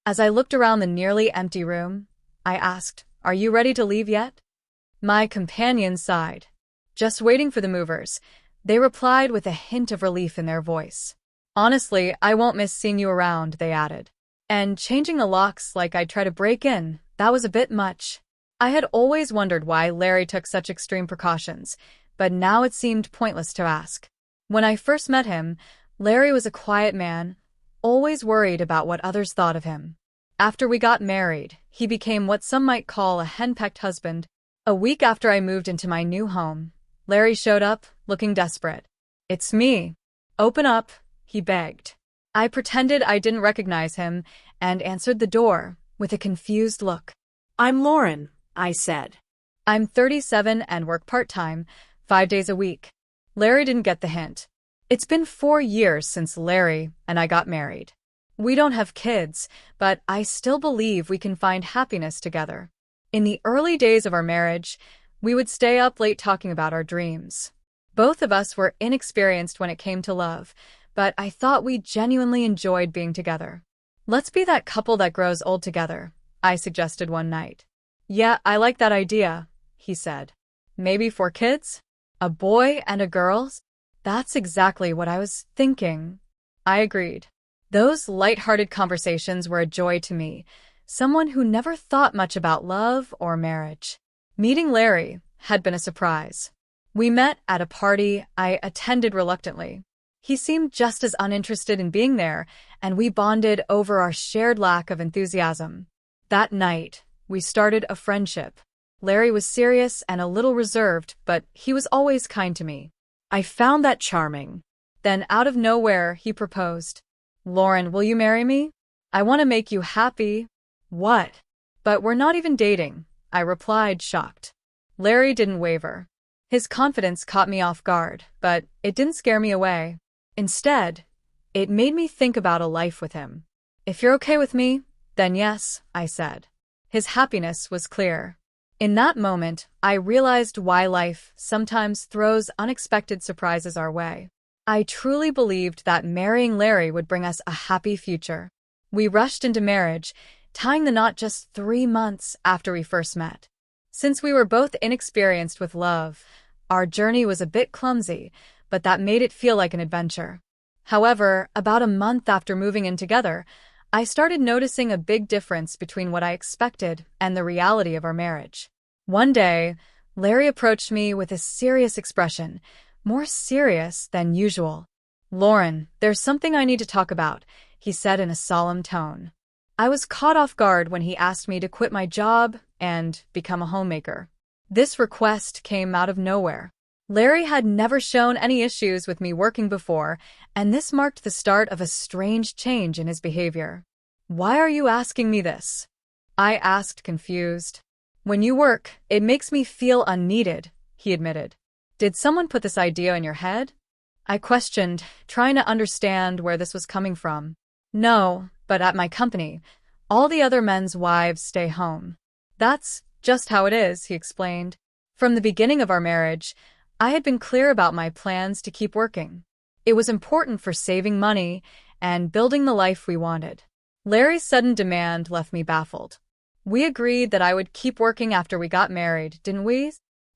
As I looked around the nearly empty room, I asked, "Are you ready to leave yet?" My companions sighed. "Just waiting for the movers," they replied with a hint of relief in their voice. "Honestly, I won't miss seeing you around," they added. And changing the locks like I'd try to break in, that was a bit much. I had always wondered why Larry took such extreme precautions, but now it seemed pointless to ask. When I first met him, Larry was a quiet man, always worried about what others thought of him. After we got married, he became what some might call a henpecked husband. A week after I moved into my new home, Larry showed up, looking desperate. "It's me. Open up," he begged. I pretended I didn't recognize him and answered the door with a confused look. "I'm Lauren," I said. "I'm 37 and work part-time, 5 days a week." Larry didn't get the hint. It's been 4 years since Larry and I got married. We don't have kids, but I still believe we can find happiness together. In the early days of our marriage, we would stay up late talking about our dreams. Both of us were inexperienced when it came to love, but I thought we genuinely enjoyed being together. "Let's be that couple that grows old together," I suggested one night. "Yeah, I like that idea," he said. "Maybe 4 kids? A boy and a girl?" "That's exactly what I was thinking," I agreed. Those light-hearted conversations were a joy to me, someone who never thought much about love or marriage. Meeting Larry had been a surprise. We met at a party I attended reluctantly. He seemed just as uninterested in being there, and we bonded over our shared lack of enthusiasm. That night, we started a friendship. Larry was serious and a little reserved, but he was always kind to me. I found that charming. Then, out of nowhere, he proposed. "Lauren, will you marry me? I want to make you happy." "What? But we're not even dating," I replied, shocked. Larry didn't waver. His confidence caught me off guard, but it didn't scare me away. Instead, it made me think about a life with him. "If you're okay with me, then yes," I said. His happiness was clear. In that moment, I realized why life sometimes throws unexpected surprises our way. I truly believed that marrying Larry would bring us a happy future. We rushed into marriage, tying the knot just 3 months after we first met. Since we were both inexperienced with love, our journey was a bit clumsy, but that made it feel like an adventure. However, about a month after moving in together, I started noticing a big difference between what I expected and the reality of our marriage. One day, Larry approached me with a serious expression, more serious than usual. "Lauren, there's something I need to talk about," he said in a solemn tone. I was caught off guard when he asked me to quit my job and become a homemaker. This request came out of nowhere. Larry had never shown any issues with me working before, and this marked the start of a strange change in his behavior. "Why are you asking me this?" I asked, confused. "When you work, it makes me feel unneeded," he admitted. "Did someone put this idea in your head?" I questioned, trying to understand where this was coming from. "No, but at my company, all the other men's wives stay home." "That's just how it is," he explained. "From the beginning of our marriage, I had been clear about my plans to keep working. It was important for saving money and building the life we wanted." Larry's sudden demand left me baffled. "We agreed that I would keep working after we got married, didn't we?"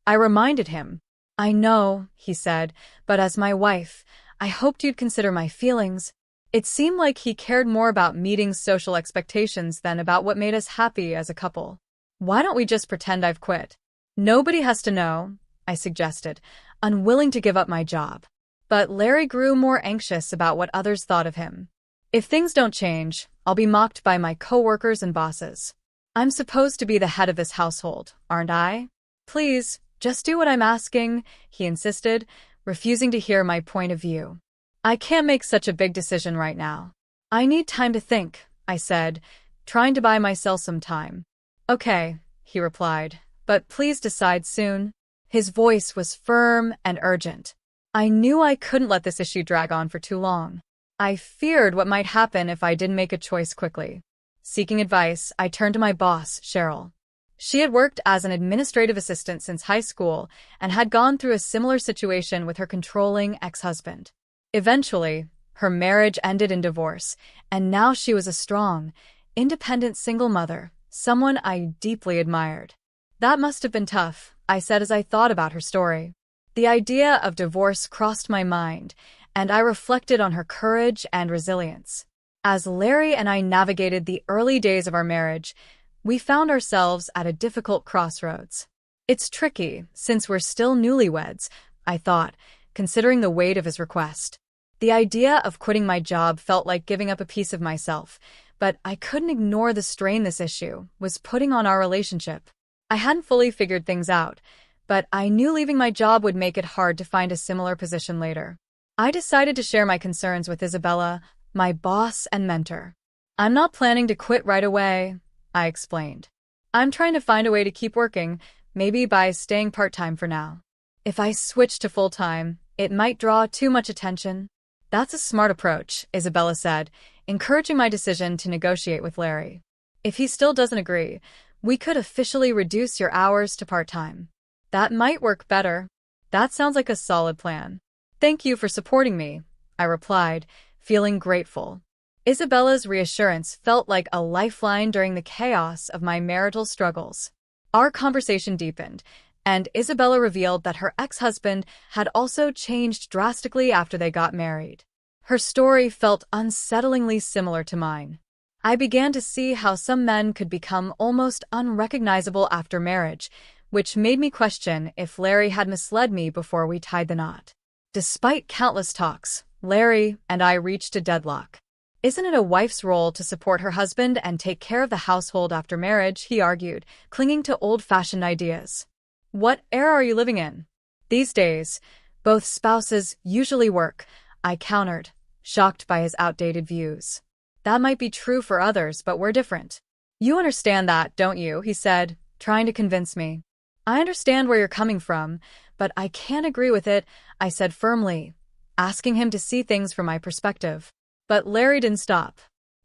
I reminded him. "I know," he said, "but as my wife, I hoped you'd consider my feelings." It seemed like he cared more about meeting social expectations than about what made us happy as a couple. "Why don't we just pretend I've quit?" "Nobody has to know," I suggested, unwilling to give up my job. But Larry grew more anxious about what others thought of him. "If things don't change, I'll be mocked by my coworkers and bosses. I'm supposed to be the head of this household, aren't I? Please, just do what I'm asking," he insisted, refusing to hear my point of view. "I can't make such a big decision right now. I need time to think," I said, trying to buy myself some time. "Okay," he replied, "but please decide soon." His voice was firm and urgent. I knew I couldn't let this issue drag on for too long. I feared what might happen if I didn't make a choice quickly. Seeking advice, I turned to my boss, Cheryl. She had worked as an administrative assistant since high school and had gone through a similar situation with her controlling ex-husband. Eventually, her marriage ended in divorce, and now she was a strong, independent single mother, someone I deeply admired. That must have been tough, I said as I thought about her story. The idea of divorce crossed my mind, and I reflected on her courage and resilience. As Larry and I navigated the early days of our marriage, we found ourselves at a difficult crossroads. It's tricky, since we're still newlyweds, I thought, considering the weight of his request. The idea of quitting my job felt like giving up a piece of myself, but I couldn't ignore the strain this issue was putting on our relationship. I hadn't fully figured things out, but I knew leaving my job would make it hard to find a similar position later. I decided to share my concerns with Isabella, my boss and mentor. I'm not planning to quit right away, I explained. I'm trying to find a way to keep working, maybe by staying part-time for now. If I switch to full-time, it might draw too much attention. That's a smart approach, Isabella said, encouraging my decision to negotiate with Larry. If he still doesn't agree, we could officially reduce your hours to part-time. That might work better. That sounds like a solid plan. Thank you for supporting me, I replied, feeling grateful. Isabella's reassurance felt like a lifeline during the chaos of my marital struggles. Our conversation deepened, and Isabella revealed that her ex-husband had also changed drastically after they got married. Her story felt unsettlingly similar to mine. I began to see how some men could become almost unrecognizable after marriage, which made me question if Larry had misled me before we tied the knot. Despite countless talks, Larry and I reached a deadlock. Isn't it a wife's role to support her husband and take care of the household after marriage, he argued, clinging to old-fashioned ideas. What era are you living in? These days, both spouses usually work, I countered, shocked by his outdated views. That might be true for others, but we're different. You understand that, don't you? He said, trying to convince me. I understand where you're coming from, but I can't agree with it, I said firmly, asking him to see things from my perspective. But Larry didn't stop.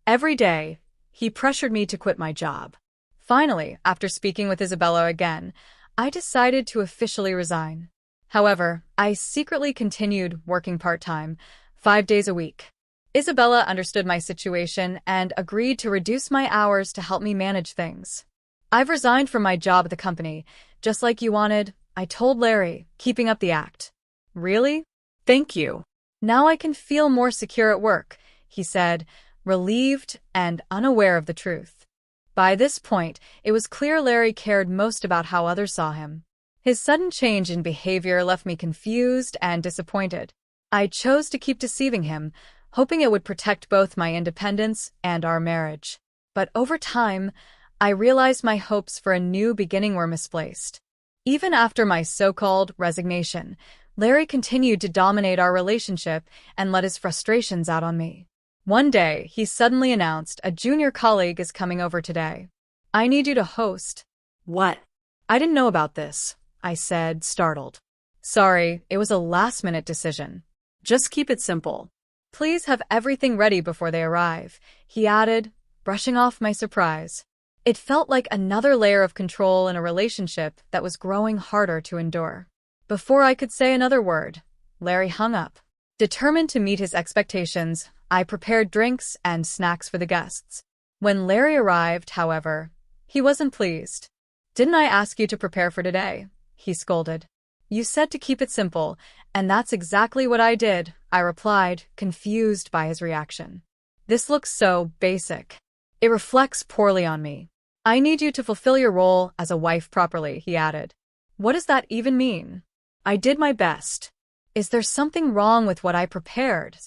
Every day, he pressured me to quit my job. Finally, after speaking with Isabella again, I decided to officially resign. However, I secretly continued working part-time, 5 days a week. Isabella understood my situation and agreed to reduce my hours to help me manage things. I've resigned from my job at the company, just like you wanted, I told Larry, keeping up the act. Really? Thank you. Now I can feel more secure at work, he said, relieved and unaware of the truth. By this point, it was clear Larry cared most about how others saw him. His sudden change in behavior left me confused and disappointed. I chose to keep deceiving him, hoping it would protect both my independence and our marriage. But over time, I realized my hopes for a new beginning were misplaced. Even after my so-called resignation, Larry continued to dominate our relationship and let his frustrations out on me. One day, he suddenly announced a junior colleague is coming over today. I need you to host. What? I didn't know about this, I said, startled. Sorry, it was a last-minute decision. Just keep it simple. Please have everything ready before they arrive, he added, brushing off my surprise. It felt like another layer of control in a relationship that was growing harder to endure. Before I could say another word, Larry hung up. Determined to meet his expectations, I prepared drinks and snacks for the guests. When Larry arrived, however, he wasn't pleased. Didn't I ask you to prepare for today? He scolded. You said to keep it simple, and that's exactly what I did, I replied, confused by his reaction. This looks so basic. It reflects poorly on me. I need you to fulfill your role as a wife properly, he added. What does that even mean? I did my best. Is there something wrong with what I prepared?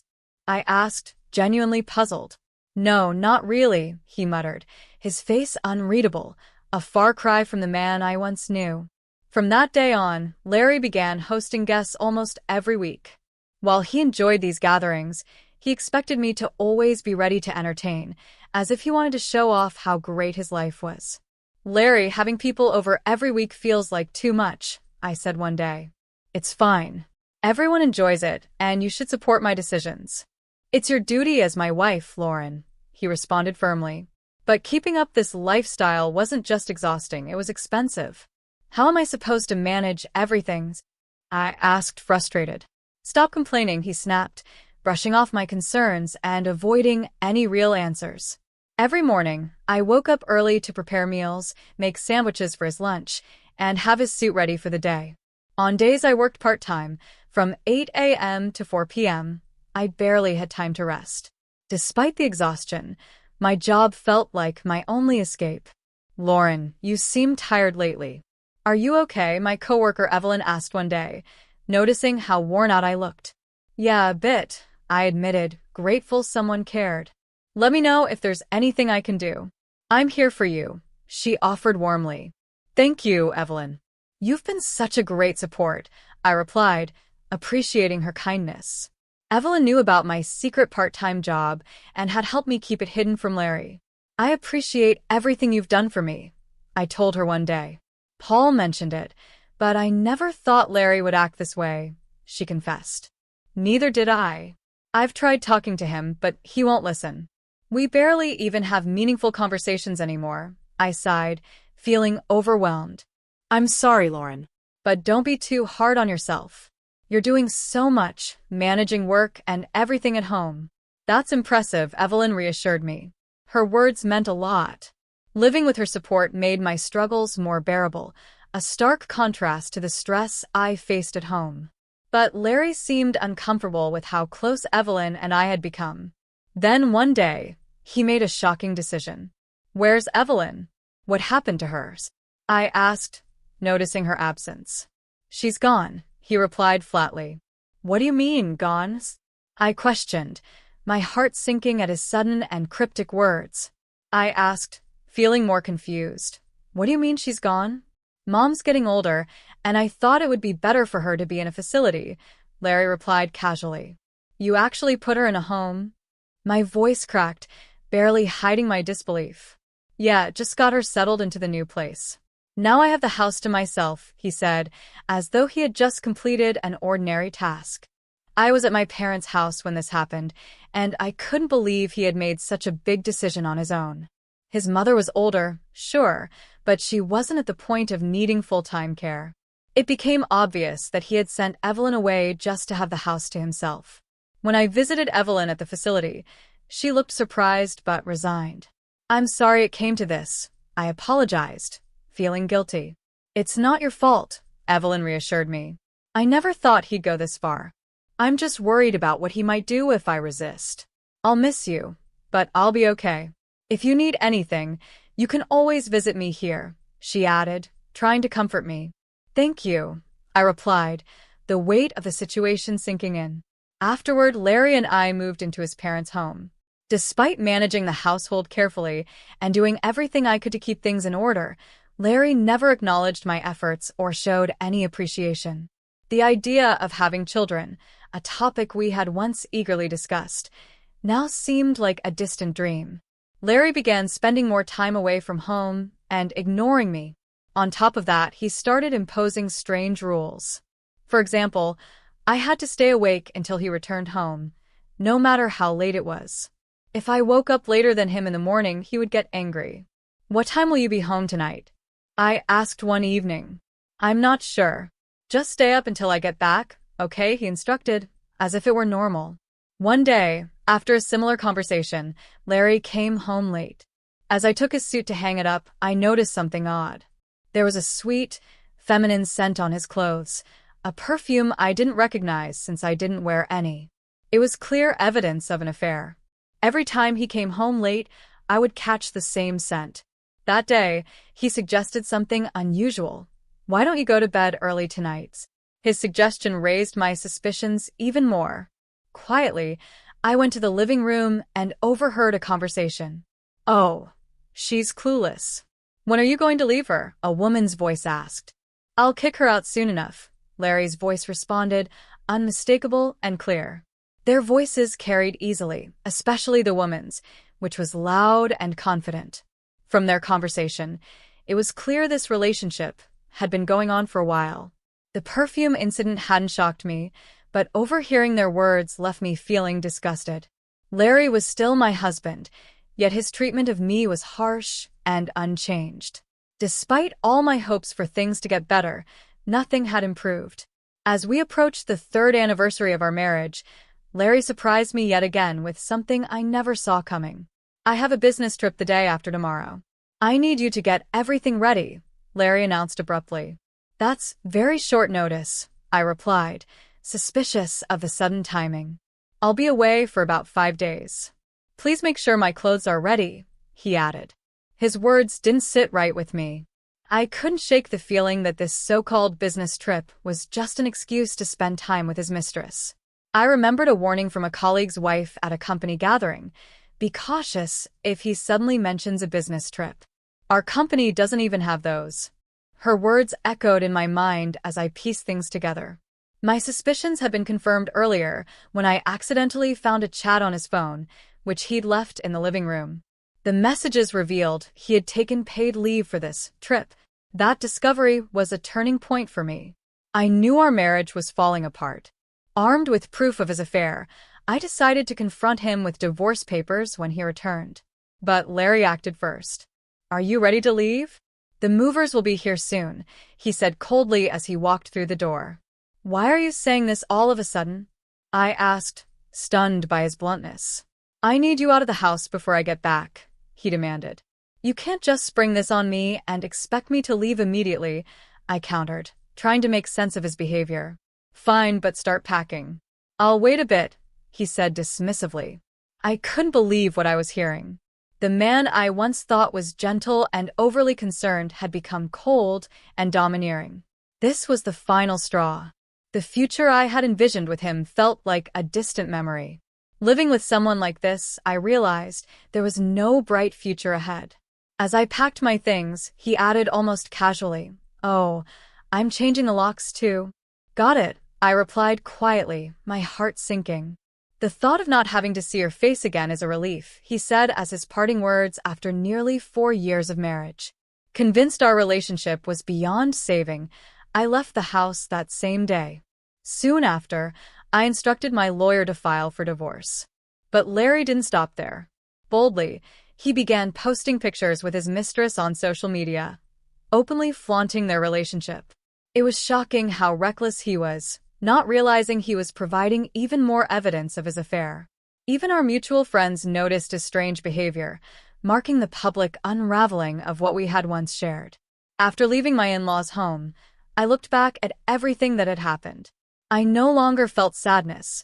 I asked, genuinely puzzled. No, not really, he muttered, his face unreadable, a far cry from the man I once knew. From that day on, Larry began hosting guests almost every week. While he enjoyed these gatherings, he expected me to always be ready to entertain, as if he wanted to show off how great his life was. Larry, having people over every week feels like too much, I said one day. It's fine. Everyone enjoys it, and you should support my decisions. It's your duty as my wife, Lauren, he responded firmly. But keeping up this lifestyle wasn't just exhausting, it was expensive. How am I supposed to manage everything? I asked, frustrated. Stop complaining, he snapped, brushing off my concerns and avoiding any real answers. Every morning, I woke up early to prepare meals, make sandwiches for his lunch, and have his suit ready for the day. On days I worked part-time, from 8 a.m. to 4 p.m., I barely had time to rest. Despite the exhaustion, my job felt like my only escape. "Lauren, you seem tired lately. Are you okay?" my coworker Evelyn asked one day, noticing how worn out I looked. "Yeah, a bit," I admitted, grateful someone cared. "Let me know if there's anything I can do." "I'm here for you," she offered warmly. "Thank you, Evelyn. You've been such a great support," I replied, appreciating her kindness. Evelyn knew about my secret part-time job and had helped me keep it hidden from Larry. "I appreciate everything you've done for me," I told her one day. "Paul mentioned it, but I never thought Larry would act this way," she confessed. "Neither did I. I've tried talking to him, but he won't listen. We barely even have meaningful conversations anymore," I sighed, feeling overwhelmed. "I'm sorry, Lauren." "But don't be too hard on yourself. You're doing so much, managing work and everything at home." "That's impressive," Evelyn reassured me. Her words meant a lot. Living with her support made my struggles more bearable, a stark contrast to the stress I faced at home. But Larry seemed uncomfortable with how close Evelyn and I had become. Then one day, he made a shocking decision. "Where's Evelyn? What happened to her?" I asked, noticing her absence. "She's gone," he replied flatly. "What do you mean, gone?" I questioned, my heart sinking at his sudden and cryptic words. I asked, feeling more confused. "What do you mean she's gone?" "Mom's getting older, and I thought it would be better for her to be in a facility," Larry replied casually. "You actually put her in a home?" My voice cracked, barely hiding my disbelief. "Yeah, just got her settled into the new place. Now I have the house to myself," he said, as though he had just completed an ordinary task. I was at my parents' house when this happened, and I couldn't believe he had made such a big decision on his own. His mother was older, sure, but she wasn't at the point of needing full-time care. It became obvious that he had sent Evelyn away just to have the house to himself. When I visited Evelyn at the facility, she looked surprised but resigned. "I'm sorry it came to this," I apologized, feeling guilty. "It's not your fault," Evelyn reassured me. "I never thought he'd go this far. I'm just worried about what he might do if I resist. I'll miss you, but I'll be okay. If you need anything, you can always visit me here," she added, trying to comfort me. "Thank you," I replied, the weight of the situation sinking in. Afterward, Larry and I moved into his parents' home. Despite managing the household carefully and doing everything I could to keep things in order, Larry never acknowledged my efforts or showed any appreciation. The idea of having children, a topic we had once eagerly discussed, now seemed like a distant dream. Larry began spending more time away from home and ignoring me. On top of that, he started imposing strange rules. For example, I had to stay awake until he returned home, no matter how late it was. If I woke up later than him in the morning, he would get angry. "What time will you be home tonight?" I asked one evening. "I'm not sure. Just stay up until I get back, okay?" he instructed, as if it were normal. One day, after a similar conversation, Larry came home late. As I took his suit to hang it up, I noticed something odd. There was a sweet, feminine scent on his clothes, a perfume I didn't recognize since I didn't wear any. It was clear evidence of an affair. Every time he came home late, I would catch the same scent. That day, he suggested something unusual. "Why don't you go to bed early tonight?" His suggestion raised my suspicions even more. Quietly, I went to the living room and overheard a conversation. "Oh, she's clueless. When are you going to leave her?" a woman's voice asked. "I'll kick her out soon enough," Larry's voice responded, unmistakable and clear. Their voices carried easily, especially the woman's, which was loud and confident. From their conversation, it was clear this relationship had been going on for a while. The perfume incident hadn't shocked me, but overhearing their words left me feeling disgusted. Larry was still my husband, yet his treatment of me was harsh and unchanged. Despite all my hopes for things to get better, nothing had improved. As we approached the 3rd anniversary of our marriage, Larry surprised me yet again with something I never saw coming. I have a business trip the day after tomorrow. I need you to get everything ready, Larry announced abruptly. That's very short notice, I replied, suspicious of the sudden timing. I'll be away for about 5 days. Please make sure my clothes are ready, he added. His words didn't sit right with me. I couldn't shake the feeling that this so-called business trip was just an excuse to spend time with his mistress. I remembered a warning from a colleague's wife at a company gathering. Be cautious if he suddenly mentions a business trip. Our company doesn't even have those. Her words echoed in my mind as I pieced things together. My suspicions had been confirmed earlier when I accidentally found a chat on his phone, which he'd left in the living room. The messages revealed he had taken paid leave for this trip. That discovery was a turning point for me. I knew our marriage was falling apart. Armed with proof of his affair, I decided to confront him with divorce papers when he returned. But Larry acted first. Are you ready to leave? The movers will be here soon, he said coldly as he walked through the door. Why are you saying this all of a sudden? I asked, stunned by his bluntness. I need you out of the house before I get back, he demanded. You can't just spring this on me and expect me to leave immediately, I countered, trying to make sense of his behavior. Fine, but start packing. I'll wait a bit, he said dismissively. I couldn't believe what I was hearing. The man I once thought was gentle and overly concerned had become cold and domineering. This was the final straw. The future I had envisioned with him felt like a distant memory. Living with someone like this, I realized there was no bright future ahead. As I packed my things, he added almost casually, "Oh, I'm changing the locks too." "Got it," I replied quietly, my heart sinking. The thought of not having to see your face again is a relief, he said as his parting words after nearly 4 years of marriage. Convinced our relationship was beyond saving, I left the house that same day. Soon after, I instructed my lawyer to file for divorce. But Larry didn't stop there. Boldly, he began posting pictures with his mistress on social media, openly flaunting their relationship. It was shocking how reckless he was, not realizing he was providing even more evidence of his affair. Even our mutual friends noticed his strange behavior, marking the public unraveling of what we had once shared. After leaving my in-laws' home, I looked back at everything that had happened. I no longer felt sadness,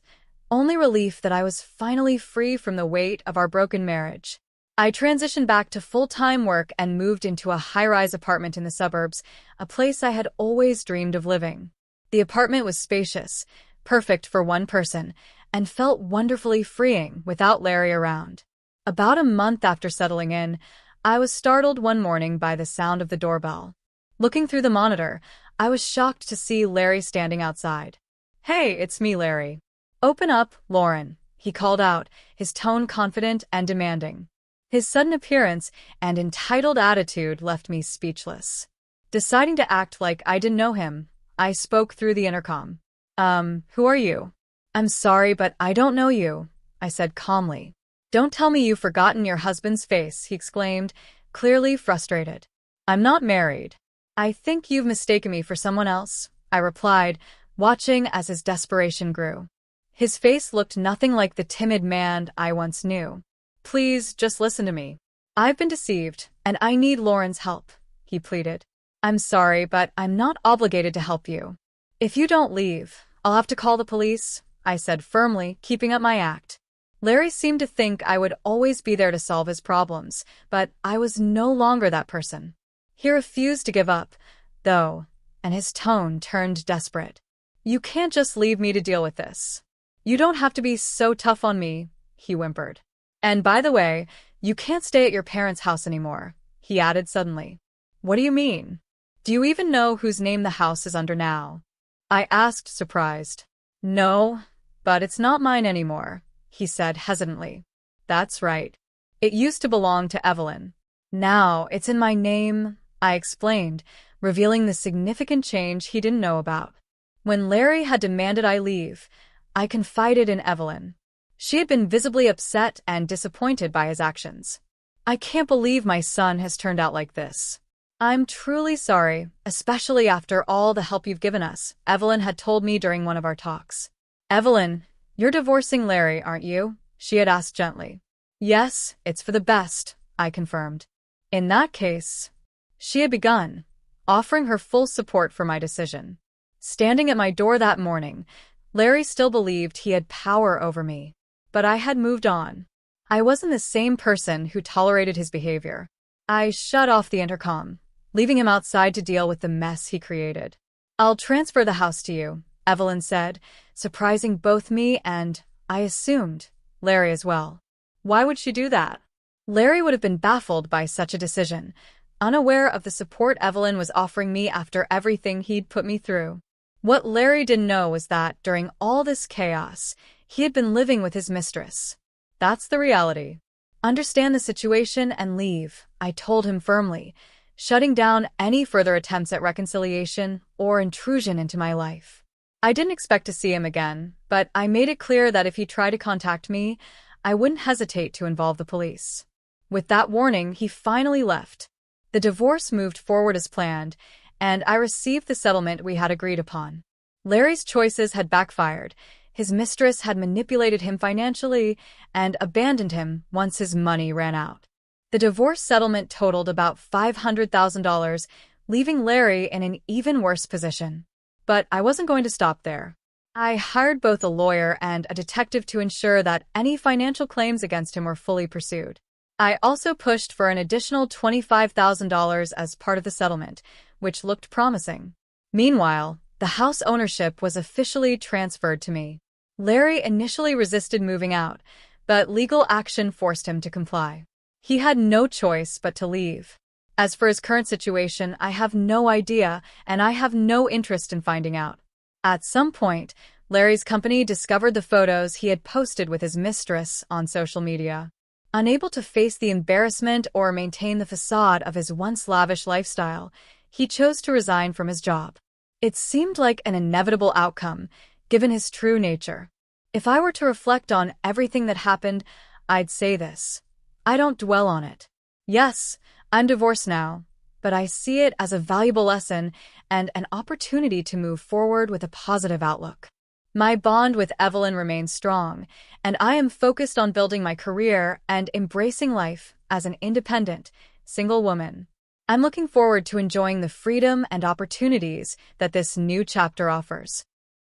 only relief that I was finally free from the weight of our broken marriage. I transitioned back to full-time work and moved into a high-rise apartment in the suburbs, a place I had always dreamed of living. The apartment was spacious, perfect for one person, and felt wonderfully freeing without Larry around. About a month after settling in, I was startled one morning by the sound of the doorbell. Looking through the monitor, I was shocked to see Larry standing outside. "Hey, it's me, Larry." "Open up, Lauren," he called out, his tone confident and demanding. His sudden appearance and entitled attitude left me speechless. Deciding to act like I didn't know him, I spoke through the intercom. Who are you?" "I'm sorry, but I don't know you," I said calmly. "Don't tell me you've forgotten your husband's face," he exclaimed, clearly frustrated. "I'm not married." "I think you've mistaken me for someone else," I replied, watching as his desperation grew. His face looked nothing like the timid man I once knew. "Please, just listen to me. I've been deceived, and I need Lauren's help," he pleaded. "I'm sorry, but I'm not obligated to help you. If you don't leave, I'll have to call the police," I said firmly, keeping up my act. Larry seemed to think I would always be there to solve his problems, but I was no longer that person. He refused to give up, though, and his tone turned desperate. "You can't just leave me to deal with this. You don't have to be so tough on me," he whimpered. "And by the way, you can't stay at your parents' house anymore," he added suddenly. "What do you mean? Do you even know whose name the house is under now?" I asked, surprised. "No, but it's not mine anymore," he said hesitantly. "That's right. It used to belong to Evelyn. Now it's in my name," I explained, revealing the significant change he didn't know about. When Larry had demanded I leave, I confided in Evelyn. She had been visibly upset and disappointed by his actions. "I can't believe my son has turned out like this. I'm truly sorry, especially after all the help you've given us," Evelyn had told me during one of our talks. "Evelyn, you're divorcing Larry, aren't you?" she had asked gently. Yes, it's for the best, I confirmed. In that case, she had begun, offering her full support for my decision. Standing at my door that morning, Larry still believed he had power over me. But I had moved on. I wasn't the same person who tolerated his behavior. I shut off the intercom, leaving him outside to deal with the mess he created. I'll transfer the house to you, Evelyn said, surprising both me and, I assumed, Larry as well. Why would she do that? Larry would have been baffled by such a decision, unaware of the support Evelyn was offering me after everything he'd put me through. What Larry didn't know was that, during all this chaos, he had been living with his mistress. That's the reality. Understand the situation and leave, I told him firmly, shutting down any further attempts at reconciliation or intrusion into my life. I didn't expect to see him again, but I made it clear that if he tried to contact me, I wouldn't hesitate to involve the police. With that warning, he finally left. The divorce moved forward as planned, and I received the settlement we had agreed upon. Larry's choices had backfired. His mistress had manipulated him financially and abandoned him once his money ran out. The divorce settlement totaled about $500,000, leaving Larry in an even worse position. But I wasn't going to stop there. I hired both a lawyer and a detective to ensure that any financial claims against him were fully pursued. I also pushed for an additional $25,000 as part of the settlement, which looked promising. Meanwhile, the house ownership was officially transferred to me. Larry initially resisted moving out, but legal action forced him to comply. He had no choice but to leave. As for his current situation, I have no idea, and I have no interest in finding out. At some point, Larry's company discovered the photos he had posted with his mistress on social media. Unable to face the embarrassment or maintain the facade of his once lavish lifestyle, he chose to resign from his job. It seemed like an inevitable outcome, given his true nature. If I were to reflect on everything that happened, I'd say this. I don't dwell on it. Yes, I'm divorced now, but I see it as a valuable lesson and an opportunity to move forward with a positive outlook. My bond with Evelyn remains strong, and I am focused on building my career and embracing life as an independent, single woman. I'm looking forward to enjoying the freedom and opportunities that this new chapter offers.